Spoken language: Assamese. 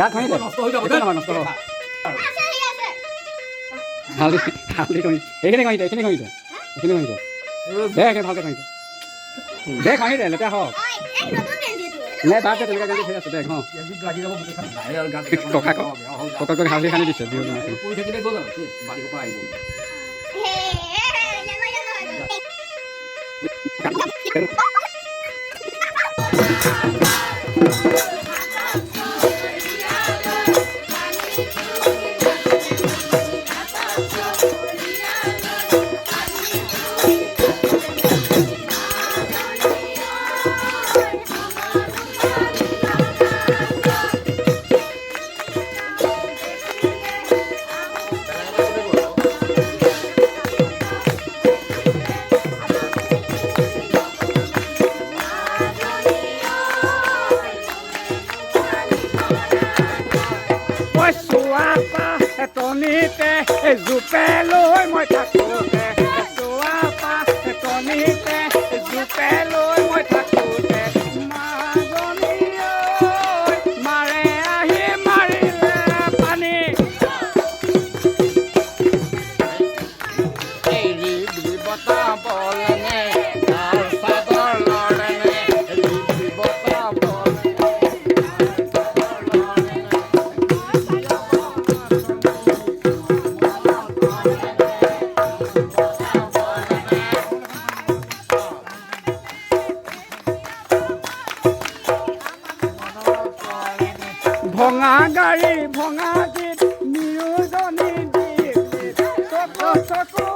গাত ভাঙি দে নষ্ট হৈ যাব একো নহয় নষ্ট হ'ব হালধি হালধি ঘঁহি এইখিনি ঘঁহি দে এইখিনি ঘঁহি দে এইখিনি ঘঁহি দে দে এইখিনি ভালকৈ ঘঁহি দে দে ঘঁহি দে লেতেৰা হওক নে বাদ দে তেনেকৈ গেঞ্জি থৈ আছে দে ঘঁ লাগি যাব গোটেইখন নাই আৰু গাত ককাকক হালধি সানি দিছে বিহু দিনা পৰি থাকিলে গ'ল আৰু বাৰীৰ পৰা আহিব টনিতে জোপে লৈ মই থাকোঁতে চোৱাপা টনিতে জোপে লৈ মই থাকোঁতে মাজনী ঐ মাৰে আহি মাৰিলে পানী এৰি বতা বলেনে তাৰ চাদৰ লৰেনে এৰি বতা ভঙা গাড়ী ভঙা গীত নিয়োজনী গীত চকু